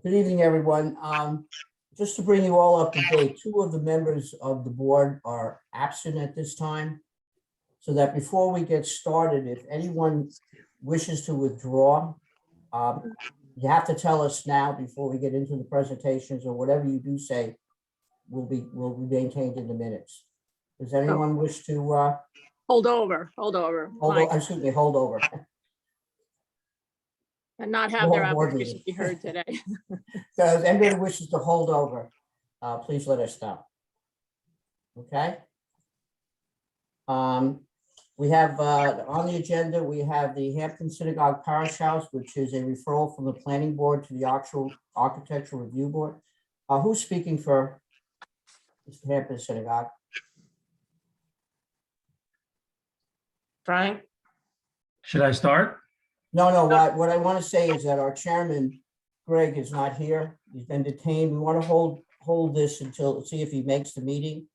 Good evening, everyone. Just to bring you all up to date, two of the members of the board are absent at this time. So that before we get started, if anyone wishes to withdraw, you have to tell us now before we get into the presentations, or whatever you do say will be maintained in the minutes. Does anyone wish to Hold over, Mike, excuse me, hold over? and not have their Long board application meeting. be heard today. So if anybody wishes to hold over, please let us know. Okay. We have on the agenda, we have the Hampton Synagogue Parish House, which is a referral from the planning board to the actual architectural review board. Who's speaking for Mr. Hampton Synagogue? Frank? Should I start? No, what I want to say is that our chairman, Greg, is not here. He's been detained. We want to hold this until, see if he makes the meeting.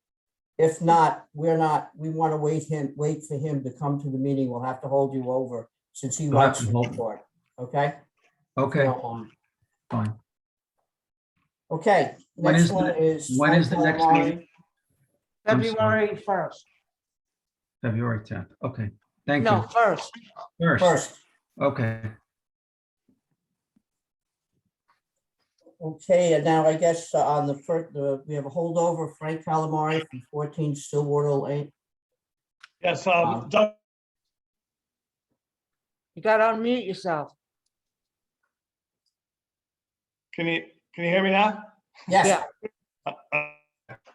If not, we want to wait for him to come to the meeting. We'll have to hold you over since he We'll have writes to the hold. report. Okay? Okay, fine. Okay, When next is one the- is. when is the Frank next Calamari. meeting? I'm sorry. February 1st. February 10th. Okay, thank No, you. 1st. First, Okay, okay, and now I guess on the first, we have a holdover, Frank Calamari from 14 Stillwater Lane. Yes, Doug, You got to unmute yourself. can you hear me now? Yes. Yeah.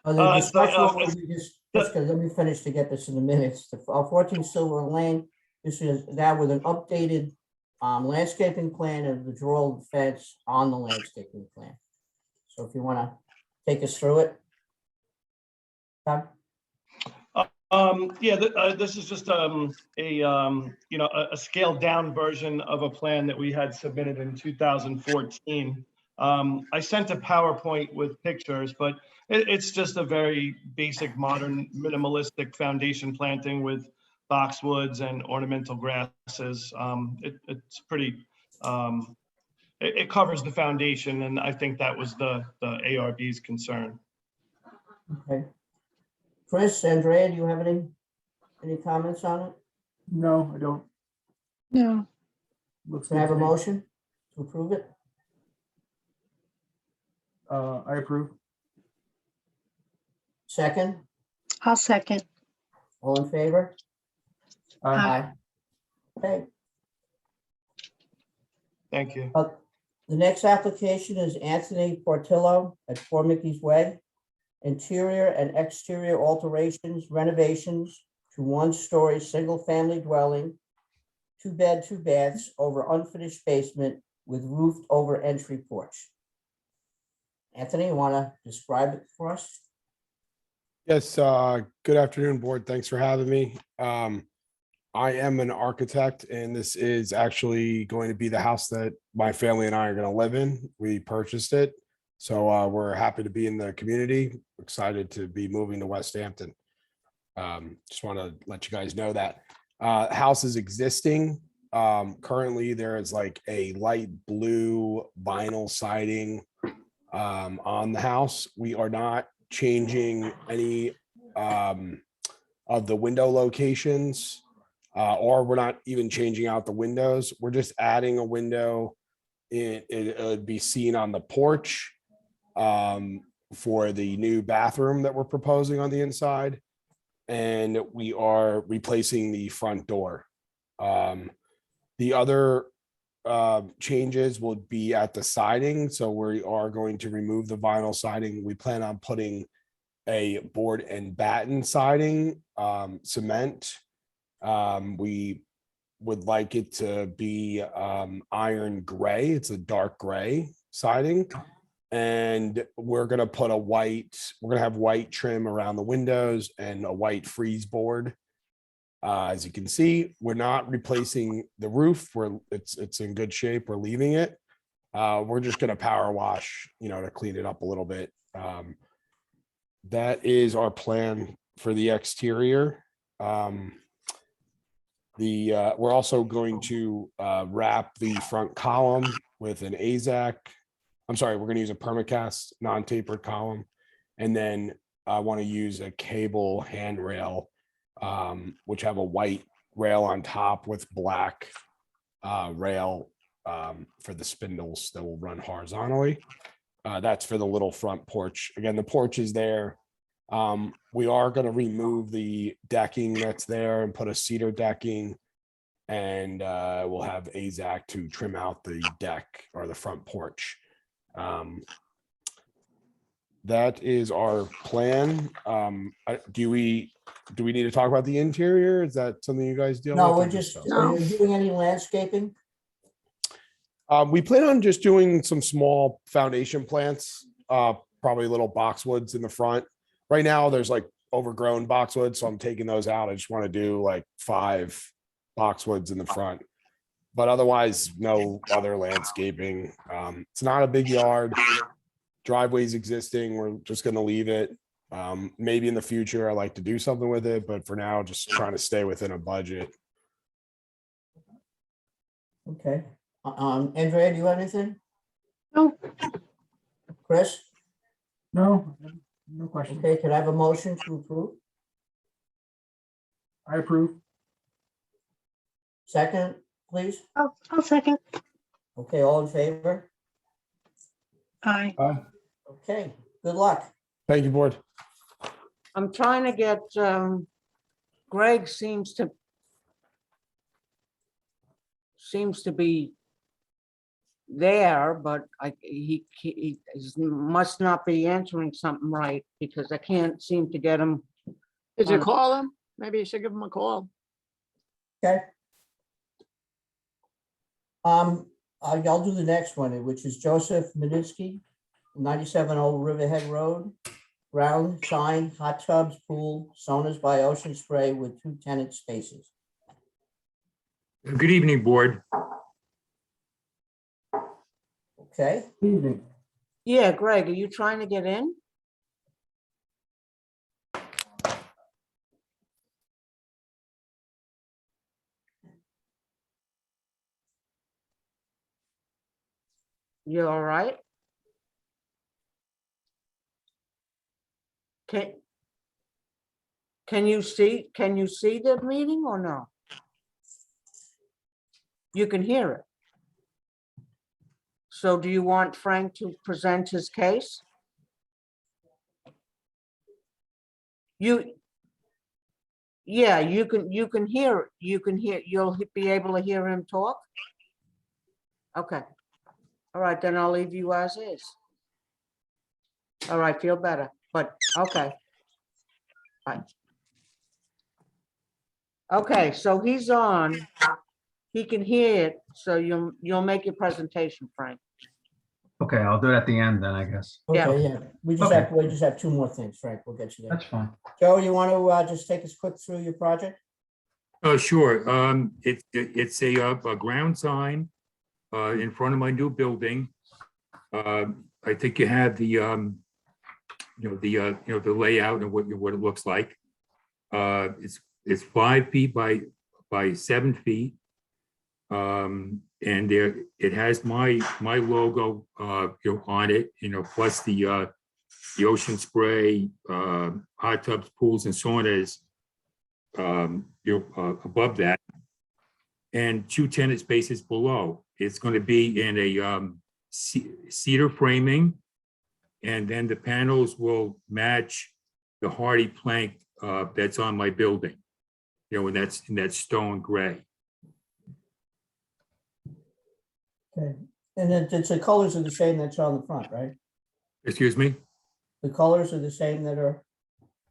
The discussion so, will be just, let me finish to get this in the minutes. The 14 Silver Lane, this is now with an updated landscaping plan of the draw of the fence on the landscaping plan. So if you want to take us through it. Doug? Yeah, this is just a scaled down version of a plan that we had submitted in 2014. I sent a PowerPoint with pictures, but it's just a very basic, modern, minimalistic foundation planting with boxwoods and ornamental grasses. It's pretty, it covers the foundation, and I think that was the ARB's concern. Okay. Chris, Andrea, do you have any comments on it? No, I don't. No. Looks Can I good have a to me. motion to approve it? I approve. Second, I'll second. all in favor? Aye. Okay. Thank you. The next application is Anthony Portillo at 4 Mickey's Way. Interior and exterior alterations, renovations to one-story, single-family dwelling, 2-bed, 2 baths over unfinished basement with roofed over entry porch. Anthony, you want to describe it for us? Yes, good afternoon, board. Thanks for having me. I am an architect, and this is actually going to be the house that my family and I are going to live in. We purchased it, so we're happy to be in the community. Excited to be moving to West Hampton. Just want to let you guys know that house is existing. Currently, there is like a light blue vinyl siding on the house. We are not changing any of the window locations, or we're not even changing out the windows. We're just adding a window. It would be seen on the porch for the new bathroom that we're proposing on the inside. And we are replacing the front door. The other changes will be at the siding. So we are going to remove the vinyl siding. We plan on putting a board and batten siding, cement. We would like it to be iron gray. It's a dark gray siding. And we're going to put we're going to have white trim around the windows and a white frieze board. As you can see, we're not replacing the roof. It's in good shape. We're leaving it. We're just going to power wash, to clean it up a little bit. That is our plan for the exterior. We're also going to wrap the front column with an AZAC. I'm sorry, we're going to use a permacast non-tapered column. And then I want to use a cable handrail, which have a white rail on top with black rail for the spindles that will run horizontally. That's for the little front porch. Again, the porch is there. We are going to remove the decking that's there and put a cedar decking, and we'll have AZAC to trim out the deck or the front porch. That is our plan. Do we need to talk about the interior? Is that something you guys deal with? No, or we're just, us? are you doing any landscaping? We plan on just doing some small foundation plants, probably little boxwoods in the front. Right now, there's like overgrown boxwoods, so I'm taking those out. I just want to do like 5 boxwoods in the front. But otherwise, no other landscaping. It's not a big yard. Driveway's existing. We're just going to leave it. Maybe in the future, I like to do something with it, but for now, just trying to stay within a budget. Okay. Andrea, do you have anything? No. Chris? No, no question. Okay, could I have a motion to approve? I approve. Second, please. I'll second. Okay, all in favor? Aye. Okay, good luck. Thank you, board. I'm trying to get, Greg seems to be there, but he must not be answering something right, because I can't seem to get him. Did you call him? Maybe you should give him a call. Okay. I'll do the next one, which is Joseph Mininsky, 97 Old Riverhead Road. Ground sign, hot tubs, pool, saunas by Ocean Spray with 2 tenant spaces. Good evening, board. Okay, Evening. Yeah, Greg, are you trying to get in? You all right? Can you see the meeting or no? You can hear it. So do you want Frank to present his case? Yeah, you can hear, you'll be able to hear him talk? Okay. All right, then I'll leave you as is. All right, feel better, but okay. Bye. Okay, so he's on. He can hear it, so you'll make your presentation, Frank. Okay, I'll do it at the end then, I guess. okay, yeah. We just Okay. have 2 more things, Frank. We'll get you there. That's fine. Joe, you want to just take us quick through your project? Oh, sure. It's a ground sign in front of my new building. I think you have the the layout and what it looks like. It's 5 feet by 7 feet. And it has my logo on it, plus the Ocean Spray, hot tubs, pools, and saunas above that, and 2 tenant spaces below. It's going to be in a cedar framing, and then the panels will match the hardy plank that's on my building, and that's in that stone gray. Okay, and then the colors are the same that's on the front, right? Excuse me? The colors are the same that are,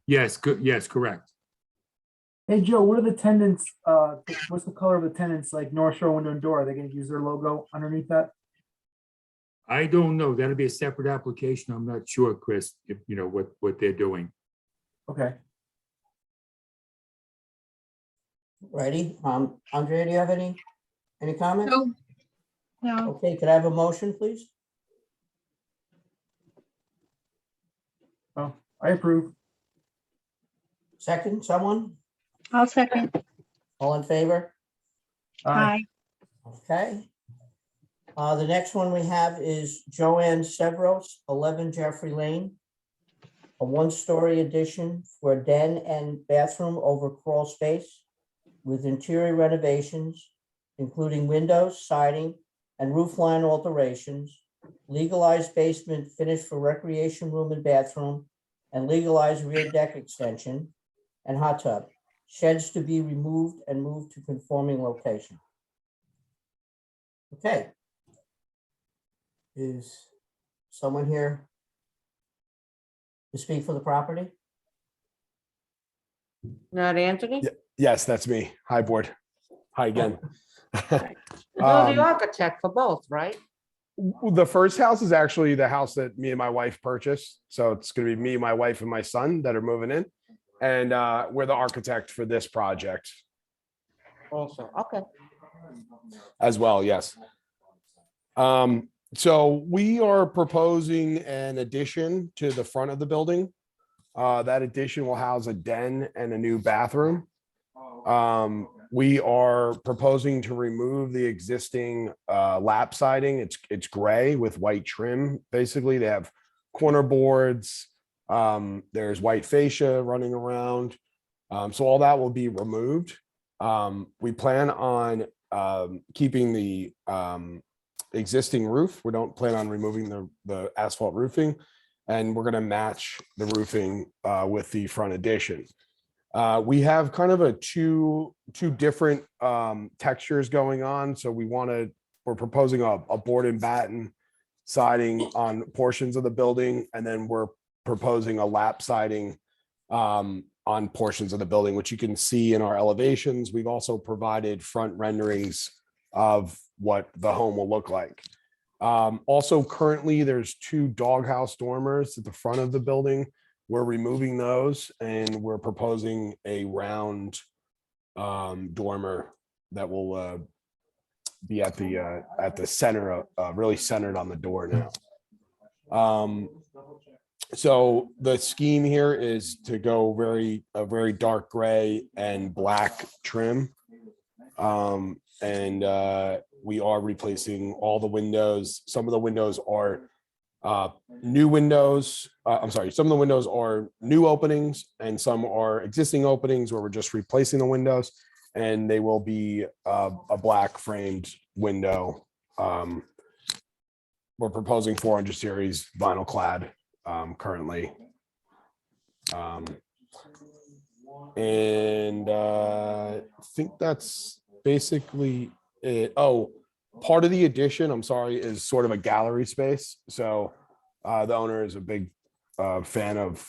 Yes, good. Yes, correct. Hey, Joe, what are the tenants, what's the color of the tenants, like North Shore Window and Door? Are they gonna use their logo underneath that? I don't know. That'll be a separate application. I'm not sure, Chris, if what they're doing. Okay. righty. Andrea, do you have any comments? No. No. Okay, could I have a motion, please? Oh, I approve. Second, someone? I'll second. All in favor? Aye. Okay. The next one we have is Joanne Severos, 11 Jeffrey Lane. A one-story addition for a den and bathroom over crawl space with interior renovations, including windows, siding, and roof line alterations, legalized basement finished for recreation room and bathroom, and legalized rear deck extension and hot tub. Sheds to be removed and moved to conforming location. Okay. Is someone here to speak for the property? Not Anthony? Yeah. Yes, that's me. Hi, board. Hi again. You're the Um, architect for both, right? The first house is actually the house that me and my wife purchased. So it's going to be me, my wife, and my son that are moving in. And we're the architect for this project Also, okay. as well. Yes. So we are proposing an addition to the front of the building. That addition will house a den and a new bathroom. We are proposing to remove the existing lap siding. It's gray with white trim. Basically, they have corner boards. There's white fascia running around. So all that will be removed. We plan on keeping the existing roof. We don't plan on removing the asphalt roofing, and we're going to match the roofing with the front addition. We have kind of a two different textures going on. So we're proposing a board and batten siding on portions of the building, and then we're proposing a lap siding on portions of the building, which you can see in our elevations. We've also provided front renderings of what the home will look like. Also, currently, there's 2 doghouse dormers at the front of the building. We're removing those, and we're proposing a round dormer that will be at the center, really centered on the door now. So the scheme here is to go a very dark gray and black trim. We are replacing all the windows. Some of the windows are new windows. I'm sorry, some of the windows are new openings and some are existing openings where we're just replacing the windows, and they will be a black framed window. We're proposing 400 series vinyl clad currently. I think that's basically it. Oh, part of the addition, I'm sorry, is sort of a gallery space. So the owner is a big fan of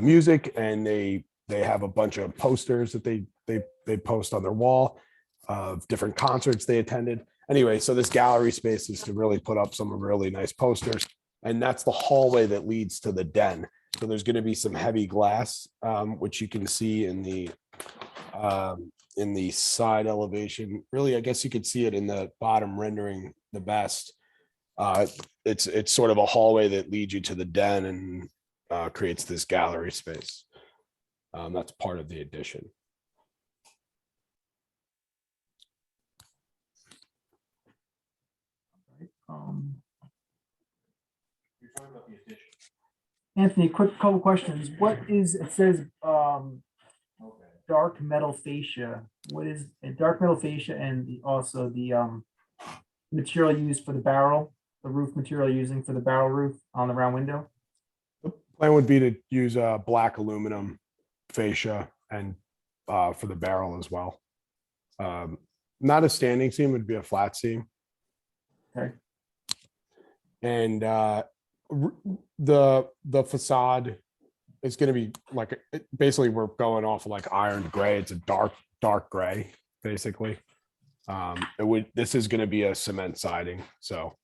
music, and they have a bunch of posters that they post on their wall of different concerts they attended. Anyway, so this gallery space is to really put up some really nice posters, and that's the hallway that leads to the den. So there's going to be some heavy glass, which you can see in the side elevation. Really, I guess you could see it in the bottom rendering the best. It's sort of a hallway that leads you to the den and creates this gallery space. That's part of the addition. Anthony, quick couple questions. What is, it says, dark metal fascia. What is a dark metal fascia, and also the material used for the barrel, the roof material using for the barrel roof on the round window? The plan would be to use a black aluminum fascia and for the barrel as well. Not a standing seam, would be a flat seam. Okay. And the facade is going to be like, basically we're going off of like iron gray. It's a dark gray, basically. This is going to be a cement siding, so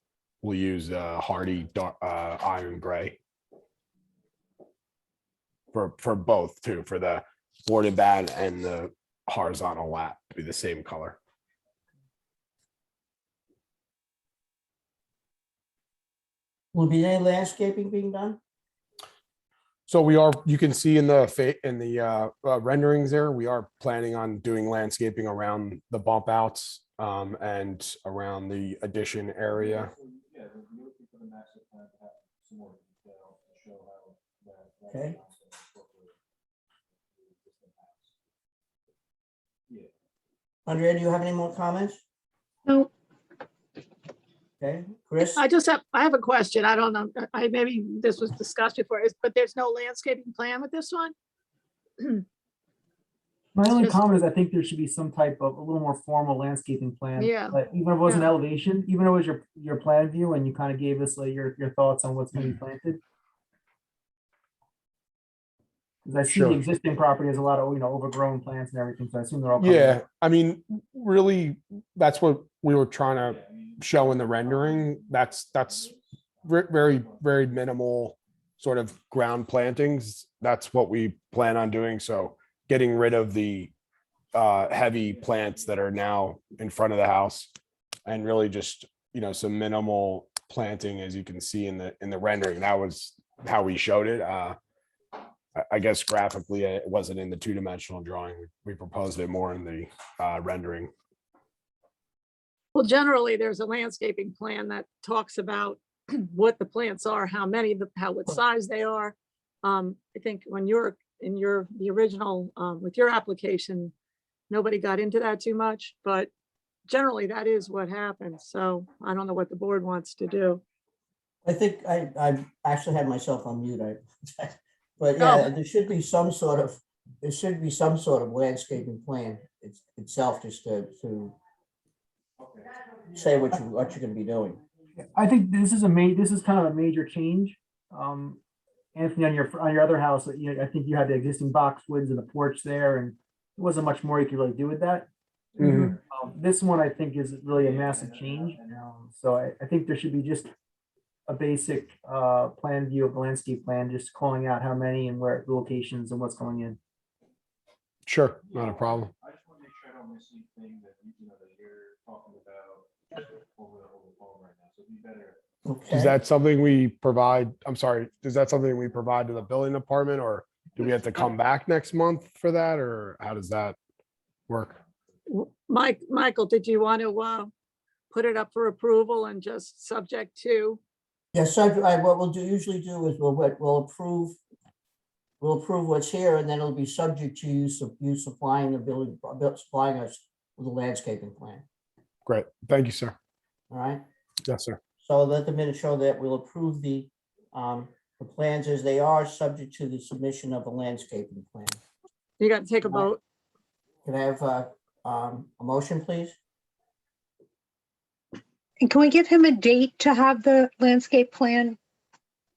we'll use hardy iron gray for both too, for the board and batten and the horizontal lap to be the same color. Will be any landscaping being done? So we are, you can see in the renderings there, we are planning on doing landscaping around the bump outs and around the addition area. Okay. Andrea, do you have any more comments? No, Okay, Chris? I have a question. I don't know. Maybe this was discussed before, but there's no landscaping plan with this one? My only Just- comment is I think there should be some type of a little more formal landscaping plan. Yeah. Like, even if it wasn't Yeah. elevation, even if it was your plan view and you kind of gave us like your thoughts on what's going to be planted. Because I see the Sure. existing property has a lot of, overgrown plants and everything, so I assume they're all. covered. Yeah, I mean, really, that's what we were trying to show in the rendering. That's very, very minimal sort of ground plantings. That's what we plan on doing. So getting rid of the heavy plants that are now in front of the house and really just, some minimal planting, as you can see in the rendering. That was how we showed it. I guess graphically, it wasn't in the two-dimensional drawing. We proposed it more in the rendering. Well, generally, there's a landscaping plan that talks about what the plants are, how many, what size they are. I think when you're in the original, with your application, nobody got into that too much, but generally that is what happens. So I don't know what the board wants to do. I think I actually had myself on mute. But yeah, Oh. there should be some sort of landscaping plan itself, just to say what you're gonna be doing. I think this is kind of a major change. Anthony, on your other house, I think you had the existing boxwoods and the porch there, and there wasn't much more you could really do with that. Mhm. This one, I think, is really a massive change. So I think there should be just a basic plan view of the landscape plan, just calling out how many and where the locations and what's going in. Sure, not a problem. I just want to make sure I don't miss anything that you're talking about over the phone right now, so it'd be better. Okay. Is that something we provide? I'm sorry, is that something we provide to the building department, or do we have to come back next month for that, or how does that work? Michael, did you want to put it up for approval and just subject to? Yes, so what we'll usually do is we'll approve what's here, and then it'll be subject to you supplying supplying us with a landscaping plan. Great, thank you, sir. All right. Yes, sir. So let the minutes show that we'll approve the plans as they are, subject to the submission of a landscaping plan. You got to take a vote. Can I have a motion, please? And can we give him a date to have the landscape plan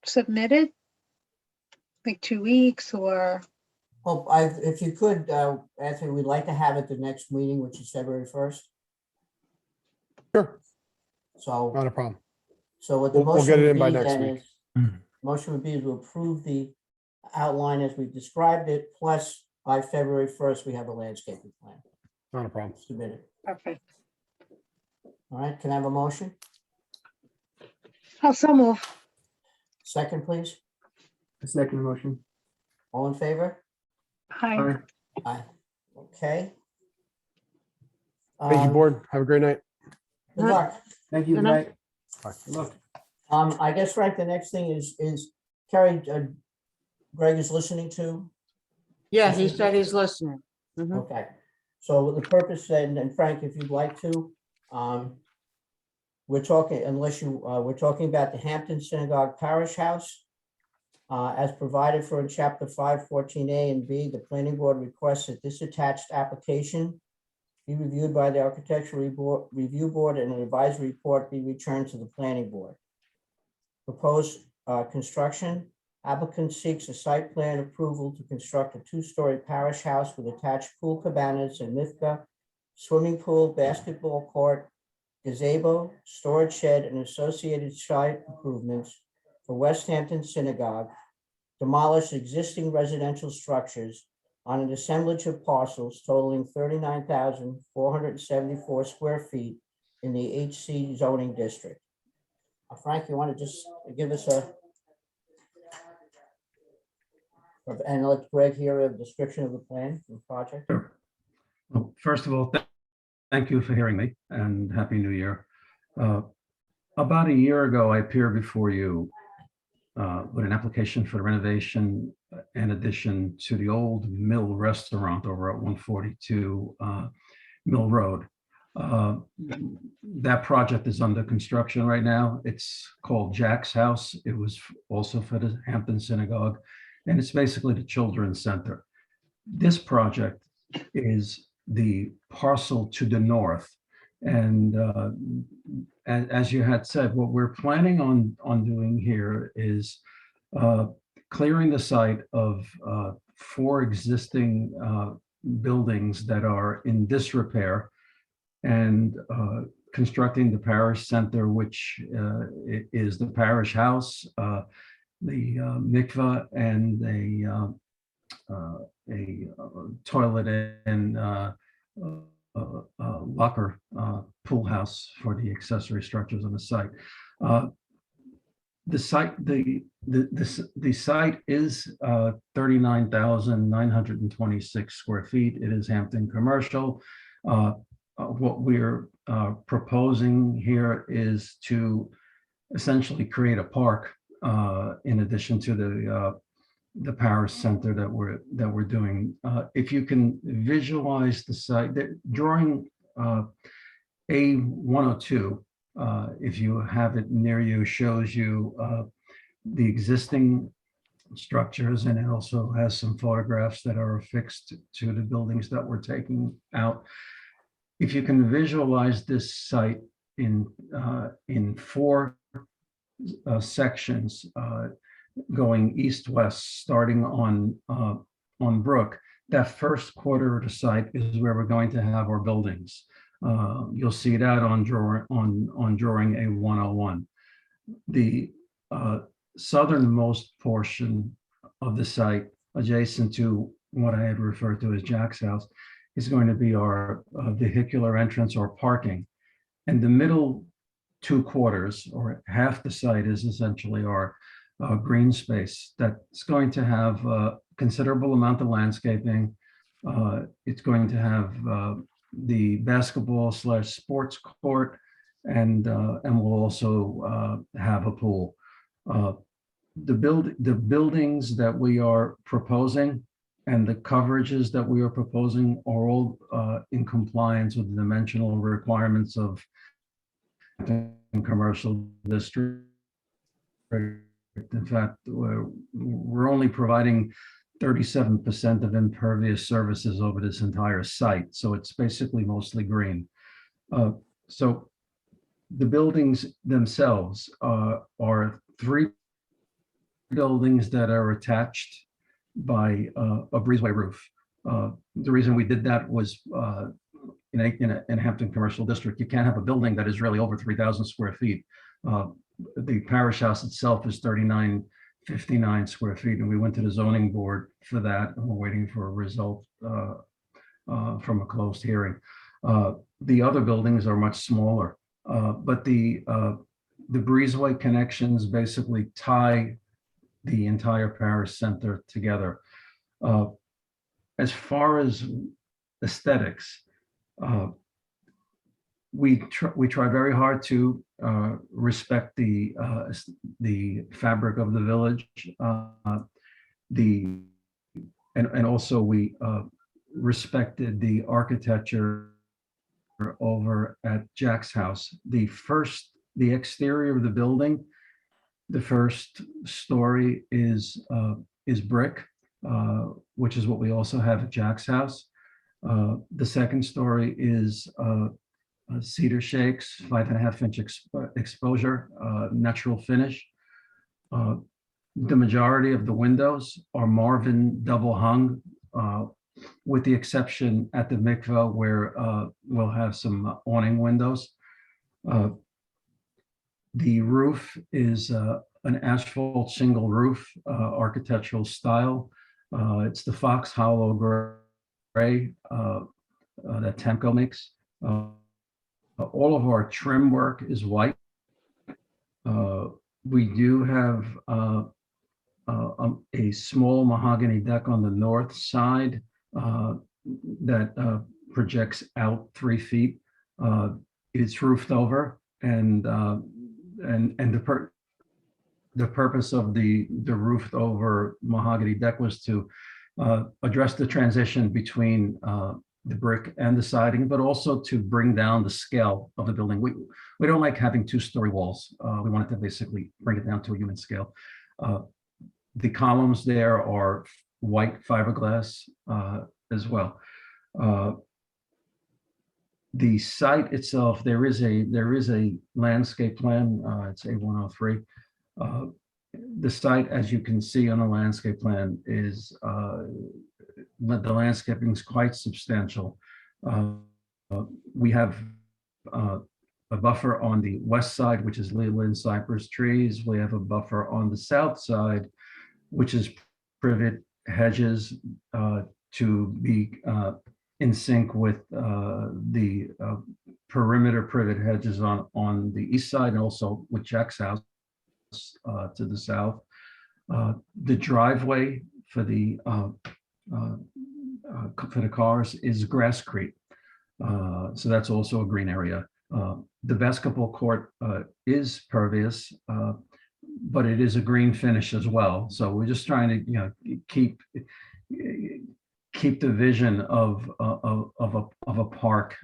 submitted? Like 2 weeks or? Well, if you could, Anthony, we'd like to have it the next meeting, which is February 1st. Sure, So, not a problem. so what the We'll motion get it would in by be next then week. is, motion would be to approve the outline as we've described it, plus by February 1st, we have a landscaping plan Not a problem. submitted. Perfect. All right, can I have a motion? Also move. Second, please. The second motion. All in favor? Hi. Aye. Aye. Okay. Thank you, board. Have a great night. Good luck. Thank you. Good Good night. Bye. Good luck. I guess, Frank, the next thing is Carrie, Greg is listening to. Yeah, he said he's listening. Mhm. Okay, so the purpose then, and Frank, if you'd like to, we're talking, we're talking about the Hampton Synagogue Parish House. As provided for in chapter 514A and B, the planning board requests that this attached application be reviewed by the architectural review board and an advisory report be returned to the planning board. Proposed construction, applicant seeks a site plan approval to construct a 2-story parish house with attached pool cabanas and mithka, swimming pool, basketball court, gazebo, storage shed, and associated site improvements for West Hampton Synagogue, demolish existing residential structures on an assemblage of parcels totaling 39,474 square feet in the HC zoning district. Frank, you want to just give us And let Greg hear a description of the plan for the project. Sure. Well, first of all, thank you for hearing me and Happy New Year. About a year ago, I appeared before you with an application for renovation and addition to the old Mill Restaurant over at 142 Mill Road. That project is under construction right now. It's called Jack's House. It was also for the Hampton Synagogue, and it's basically the children's center. This project is the parcel to the north. And as you had said, what we're planning on doing here is clearing the site of 4 existing buildings that are in disrepair and constructing the parish center, which is the parish house, the mikveh, and a toilet and locker pool house for the accessory structures on the site. The site is 39,926 square feet. It is Hampton commercial. What we're proposing here is to essentially create a park in addition to the parish center that we're doing. If you can visualize the site, drawing A102, if you have it near you, shows you the existing structures, and it also has some photographs that are affixed to the buildings that we're taking out. If you can visualize this site in 4 sections, going east-west, starting on Brook, that first quarter of the site is where we're going to have our buildings. You'll see that on drawing A101. The southernmost portion of the site, adjacent to what I had referred to as Jack's House, is going to be our vehicular entrance or parking. And the middle 2 quarters, or half the site, is essentially our green space that's going to have a considerable amount of landscaping. It's going to have the basketball/sports court, and we'll also have a pool. The buildings that we are proposing and the coverages that we are proposing are all in compliance with the dimensional requirements of the commercial district. In fact, we're only providing 37% of impervious surfaces over this entire site, so it's basically mostly green. So the buildings themselves are 3 buildings that are attached by a breezeway roof. The reason we did that was in Hampton Commercial District, you can't have a building that is really over 3,000 square feet. The parish house itself is 3,959 square feet, and we went to the zoning board for that, and we're waiting for a result from a closed hearing. The other buildings are much smaller, but the breezeway connections basically tie the entire parish center together. As far as aesthetics, we try very hard to respect the fabric of the village. And also we respected the architecture over at Jack's House. The exterior of the building, the first story is brick, which is what we also have at Jack's House. The second story is cedar shakes, 5.5-inch exposure, natural finish. The majority of the windows are Marvin double hung, with the exception at the mikveh where we'll have some awning windows. The roof is an asphalt shingle roof, architectural style. It's the Fox Hollow gray that Temco makes. All of our trim work is white. We do have a small mahogany deck on the north side that projects out 3 feet. It's roofed over, and the purpose of the roofed over mahogany deck was to address the transition between the brick and the siding, but also to bring down the scale of the building. We don't like having 2-story walls. We wanted to basically bring it down to a human scale. The columns there are white fiberglass as well. The site itself, there is a landscape plan. It's A103. The site, as you can see on the landscape plan, is the landscaping is quite substantial. We have a buffer on the west side, which is leyland cypress trees. We have a buffer on the south side, which is privet hedges to be in sync with the perimeter privet hedges on the east side, and also with Jack's house to the south. The driveway for the cars is grasscrete, so that's also a green area. The basketball court is pervious, but it is a green finish as well. So we're just trying to, keep the vision of a park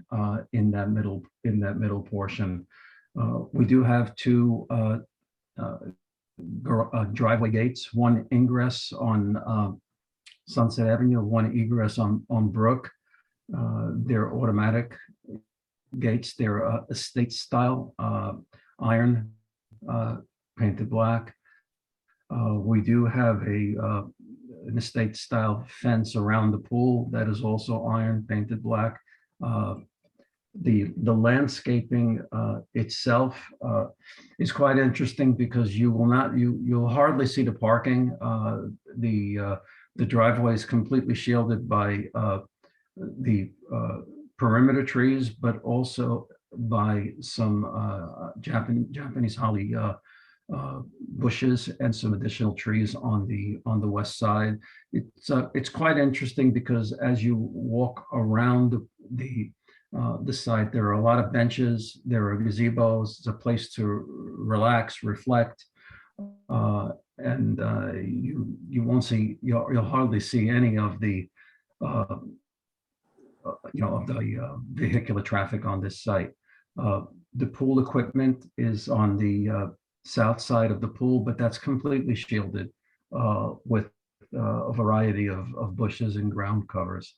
in that middle portion. We do have 2 driveway gates, one ingress on Sunset Avenue, one egress on Brook. They're automatic gates. They're estate style, iron, painted black. We do have an estate style fence around the pool that is also iron, painted black. The landscaping itself is quite interesting because you'll hardly see the parking. The driveway is completely shielded by the perimeter trees, but also by some Japanese holly bushes and some additional trees on the west side. It's quite interesting because as you walk around the site, there are a lot of benches, there are gazebos, it's a place to relax, reflect, and you won't see, you'll hardly see any of the vehicular traffic on this site. The pool equipment is on the south side of the pool, but that's completely shielded with a variety of bushes and ground covers.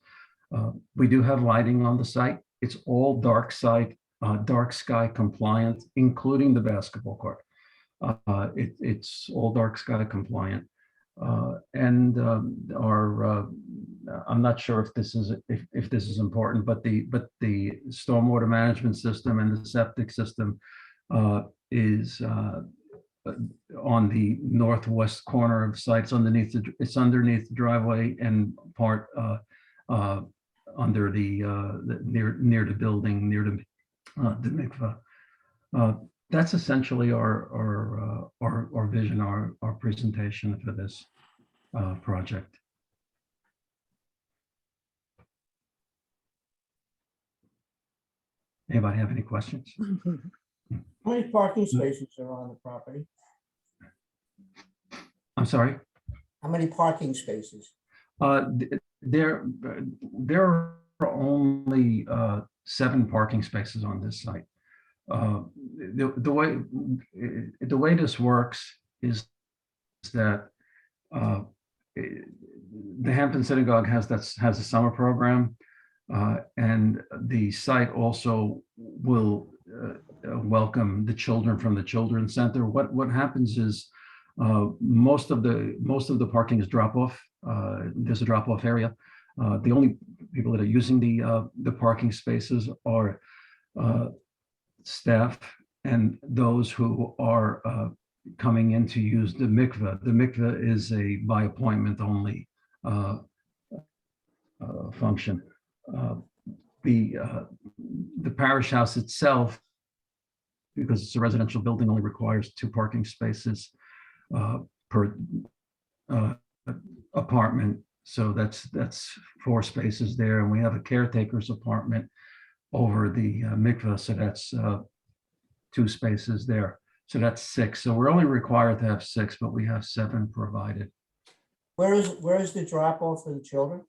We do have lighting on the site. It's all dark sky compliant, including the basketball court. It's all dark sky compliant. And I'm not sure if this is important, but the stormwater management system and the septic system is on the northwest corner of the site. It's underneath the driveway and part under near the building, near the mikveh. That's essentially our vision, our presentation for this project. Anybody have any questions? How many parking spaces are on the property? I'm sorry? How many parking spaces? There are only 7 parking spaces on this site. The way this works is that the Hampton Synagogue has a summer program, and the site also will welcome the children from the Children's Center. What happens is most of the parking is drop off. There's a drop off area. The only people that are using the parking spaces are staff and those who are coming in to use the mikveh. The mikveh is a by appointment only function. The parish house itself, because it's a residential building, only requires 2 parking spaces per uh, apartment. So that's 4 spaces there. And we have a caretaker's apartment over the mikveh. So that's 2 spaces there. So that's 6. So we're only required to have 6, but we have 7 provided. Where is the drop off for the children?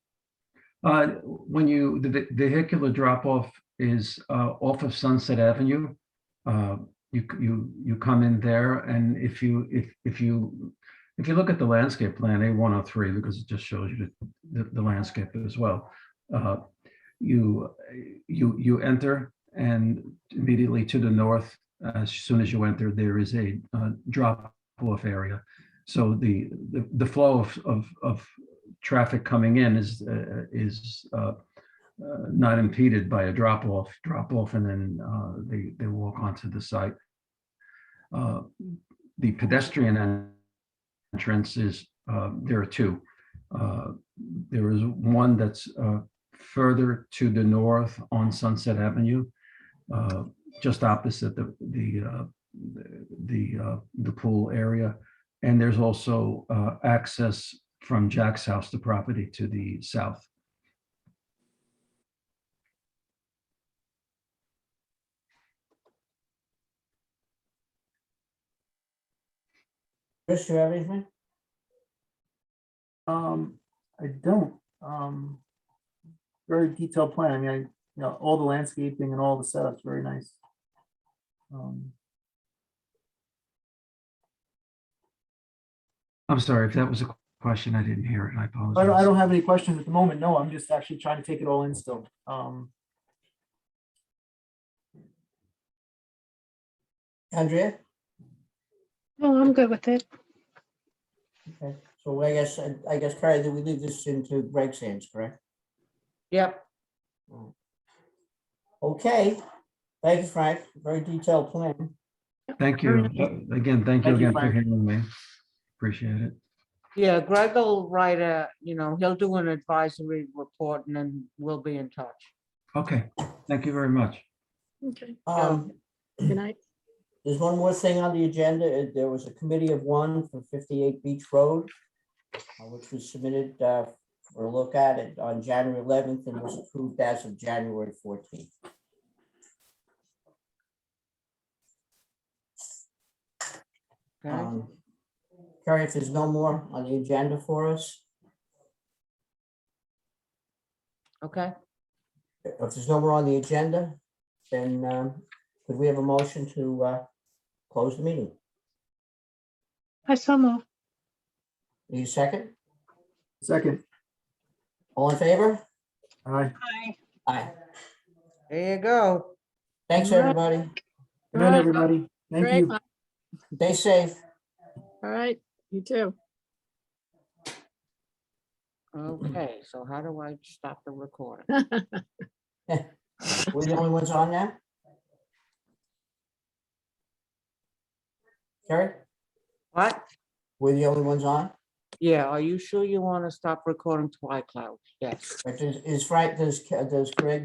When the vehicular drop-off is off of Sunset Avenue. You come in there, and if you look at the landscape plan, A103, because it just shows you the landscape as well. You enter, and immediately to the north, as soon as you enter, there is a drop-off area. So the flow of traffic coming in is not impeded by a drop off, and then they walk onto the site. The pedestrian entrance is, there are 2. There is one that's further to the north on Sunset Avenue, just opposite the pool area. And there's also access from Jack's house, the property to the south. Chris, you have anything? I don't. Very detailed plan. I mean, all the landscaping and all the setups, very nice. I'm sorry if that was a question. I didn't hear it. I I apologize. don't have any questions at the moment. No, I'm just actually trying to take it all in still. Andrea? No, I'm good with it. Okay, so I guess, Carrie, that we leave this into Greg's hands, correct? Yep. Okay, thank you, Frank. Very detailed plan. Thank Very you. nice. Again, thank Thank you you, again for Frank. hearing me. Appreciate it. Yeah, Greg will write he'll do an advisory report and then we'll be in touch. Okay, thank you very much. Okay, Um, good night. There's one more thing on the agenda. There was a committee of 1 for 58 Beach Road, which was submitted for a look at it on January 11th and was approved as of January 14th. Okay, Carrie, if there's no more on the agenda for us, okay. if there's no more on the agenda, then could we have a motion to close the meeting? I so move. Need a second? Second. All in favor? Aye. Aye. There you go. Thanks, All right. everybody. Good night, everybody. Thank Great. you. Stay safe. All right, you too. Okay, so how do I stop the recording? We're the only ones on now? Carrie, What? we're the only ones on? Yeah, are you sure you want to stop recording to iCloud? Yes. Is Frank, does Craig need